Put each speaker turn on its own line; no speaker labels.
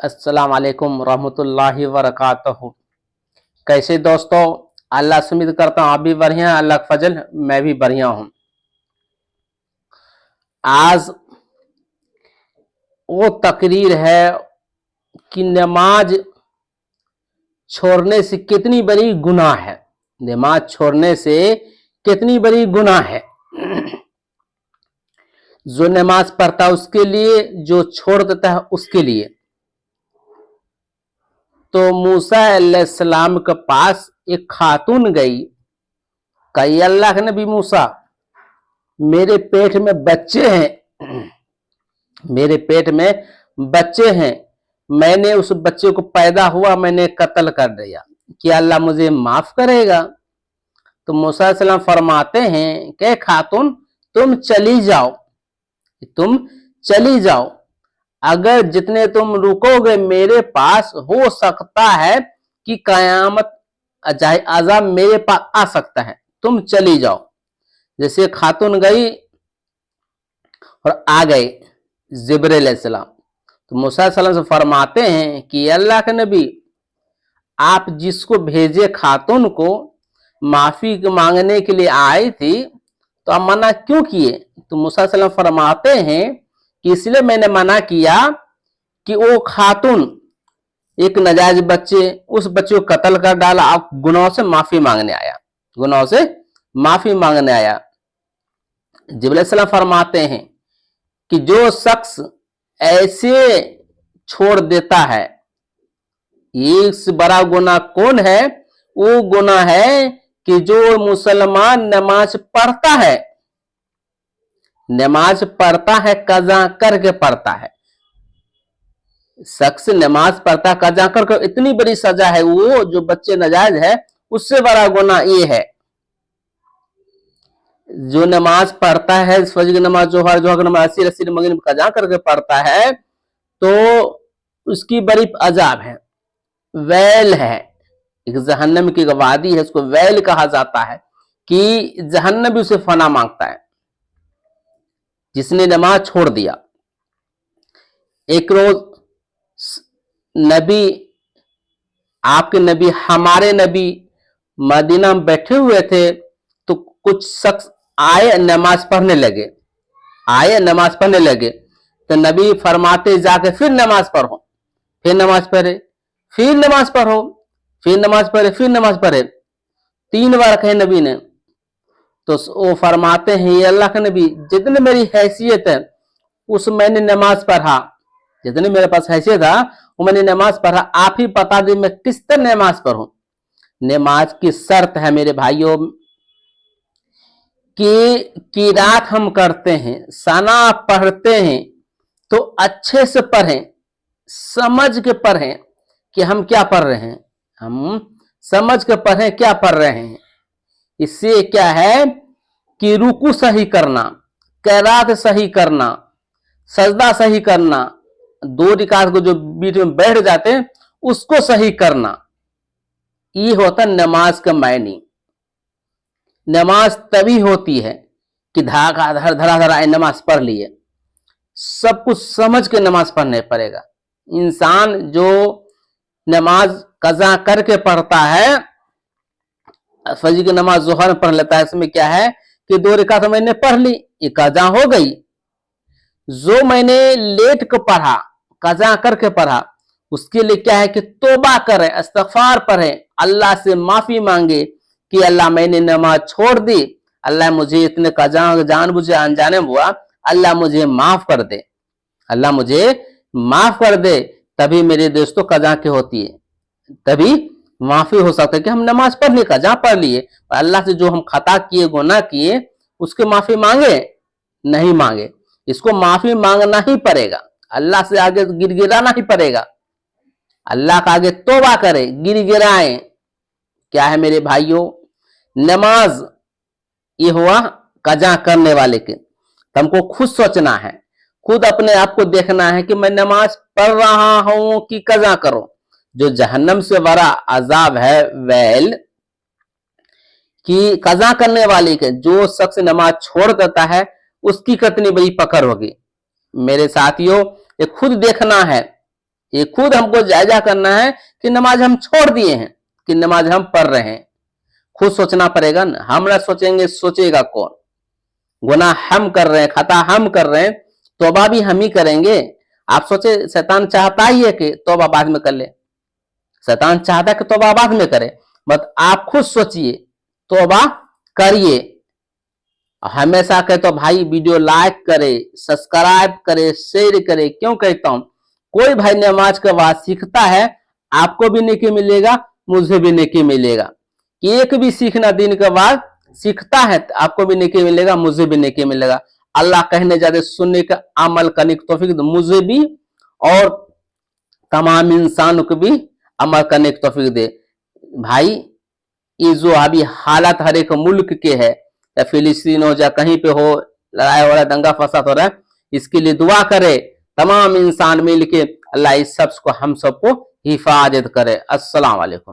अस्सलाम वालेकुम रहमतुल्लाहि वबरकातुहू। कैसे दोस्तों, अल्लाह से उम्मीद करता हूँ आप भी बढ़िया हैं। अल्लाह का फजल, मैं भी बढ़िया हूँ। आज वो तकरीर है कि नमाज छोड़ने से कितनी बड़ी गुनाह है। नमाज छोड़ने से कितनी बड़ी गुनाह है। जो नमाज पढ़ता है उसके लिए, जो छोड़ देता है उसके लिए। तो मूसा अलैहिस्सलाम के पास एक खातून गई, कही अल्लाह के नबी मूसा, मेरे पेट में बच्चे हैं, मेरे पेट में बच्चे हैं, मैंने उस बच्चे को पैदा हुआ मैंने कत्ल कर दिया, क्या अल्लाह मुझे माफ करेगा? तो मूसा अलैहिस्सलाम फरमाते हैं कि खातून तुम चली जाओ, तुम चली जाओ, अगर जितने तुम रुकोगे मेरे पास हो सकता है कि कयामत अजाब मेरे पास आ सकता है, तुम चली जाओ। जैसे खातून गई और आ गए जिब्रील अलैहिस्सलाम, तो मूसा अलैहिस्सलाम से फरमाते हैं कि अल्लाह के नबी, आप जिसको भेजे खातून को माफी मांगने के लिए आई थी, तो आप मना क्यों किए? तो मूसा अलैहिस्सलाम फरमाते हैं कि इसलिए मैंने मना किया कि वो खातून एक नाजायज बच्चे, उस बच्चे को कत्ल कर डाला, आप गुनाहों से माफी मांगने आया, गुनाहों से माफी मांगने आया। जिब्रील अलैहिस्सलाम फरमाते हैं कि जो शख्स ऐसे छोड़ देता है, इससे बड़ा गुनाह कौन है? वो गुनाह है कि जो मुसलमान नमाज पढ़ता है, नमाज पढ़ता है कज़ा करके पढ़ता है, शख्स नमाज पढ़ता कज़ा करके, इतनी बड़ी सजा है वो जो बच्चे नाजायज है, उससे बड़ा गुनाह ये है। जो नमाज पढ़ता है, फजर की नमाज, जोहर की नमाज, अस्सी रस्सी मगरिब कज़ा करके पढ़ता है, तो उसकी बड़ी अजाब है, वैल है, एक जहन्नम की वादी है, उसको वैल कहा जाता है कि जहन्नम भी उसे फना मांगता है जिसने नमाज छोड़ दिया। एक रोज नबी, आपके नबी, हमारे नबी मदीना में बैठे हुए थे, तो कुछ शख्स आए नमाज पढ़ने लगे, आए नमाज पढ़ने लगे, तो नबी फरमाते जाके फिर नमाज पढ़ो, फिर नमाज पढ़े, फिर नमाज पढ़ो, फिर नमाज पढ़े, फिर नमाज पढ़े, 3 बार कहे नबी ने। तो वो फरमाते हैं ये अल्लाह के नबी, जितने मेरी हैसियत है उस मैंने नमाज पढ़ा, जितने मेरे पास हैसियत था वो मैंने नमाज पढ़ा, आप ही बता दें मैं किस तरह नमाज पढ़ूं। नमाज की शर्त है मेरे भाइयों कि रात हम करते हैं, सना पढ़ते हैं, तो अच्छे से पढ़ें, समझ के पढ़ें कि हम क्या पढ़ रहे हैं, हम समझ के पढ़ें क्या पढ़ रहे हैं। इससे क्या है कि रुकू सही करना, क़िरात सही करना, सजदा सही करना, 2 रिकात को जो बीच में बैठ जाते हैं उसको सही करना, ये होता नमाज का मायने। नमाज तभी होती है कि धरा नमाज पढ़ लिए, सब कुछ समझ के नमाज पढ़ने पड़ेगा। इंसान जो नमाज कज़ा करके पढ़ता है, फजर की नमाज जोहर में पढ़ लेता है, इसमें क्या है कि 2 रिकात मैंने पढ़ ली, ये कज़ा हो गई। जो मैंने लेट को पढ़ा, कज़ा करके पढ़ा, उसके लिए क्या है कि तौबा करे, इस्तिग़फ़ार पढ़े, अल्लाह से माफी मांगे कि अल्लाह मैंने नमाज छोड़ दी, अल्लाह मुझे इतने कज़ा जानबूझे अनजाने में हुआ, अल्लाह मुझे माफ कर दे, अल्लाह मुझे माफ कर दे। तभी मेरे दोस्तों कज़ा की होती है, तभी माफी हो सकता है कि हम नमाज पढ़ ली, कज़ा पढ़ लिए, अल्लाह से जो हम खता किए, गुनाह किए, उसके माफी मांगे? नहीं मांगे। इसको माफी मांगना ही पड़ेगा, अल्लाह से आगे गिड़गिड़ाना ही पड़ेगा, अल्लाह का आगे तौबा करे, गिड़गिड़ाएं। क्या है मेरे भाइयों, नमाज ये हुआ कज़ा करने वाले के, तो हमको खुद सोचना है, खुद अपने आप को देखना है कि मैं नमाज पढ़ रहा हूं कि कज़ा करो। जो जहन्नम से बड़ा अजाब है वैल, कि कज़ा करने वाले के, जो शख्स नमाज छोड़ देता है उसकी कितनी बड़ी पकड़ होगी। मेरे साथियों, ये खुद देखना है, ये खुद हमको जायजा करना है कि नमाज हम छोड़ दिए हैं कि नमाज हम पढ़ रहे हैं। खुद सोचना पड़ेगा ना, हम ना सोचेंगे सोचेगा कौन। गुनाह हम कर रहे हैं, खता हम कर रहे हैं, तौबा भी हम ही करेंगे। आप सोचे शैतान चाहता ही है कि तौबा बाद में कर ले, शैतान चाहता है कि तौबा बाद में करे, बट आप खुद सोचिए, तौबा करिए। हमेशा कहता हूं भाई वीडियो लाइक करे, सब्सक्राइब करे, शेयर करे। क्यों कहता हूं, कोई भाई नमाज के बाद सीखता है, आपको भी नेकी मिलेगा, मुझे भी नेकी मिलेगा। एक भी सीखना दिन के बाद सीखता है तो आपको भी नेकी मिलेगा, मुझे भी नेकी मिलेगा। अल्लाह कहने जाते सुनने का अमल करने की तौफीक दे, मुझे भी और तमाम इंसानों को भी अमल करने की तौफीक दे। भाई ये जो अभी हालत हर एक मुल्क के है, या फिलिस्तीन हो, या कहीं पे हो, लड़ाई हो रहा है, दंगा फसाद हो रहा है, इसके लिए दुआ करे तमाम इंसान मिलके, अल्लाह इस सब को हम सबको हिफाजत करे। अस्सलाम वालेकुम।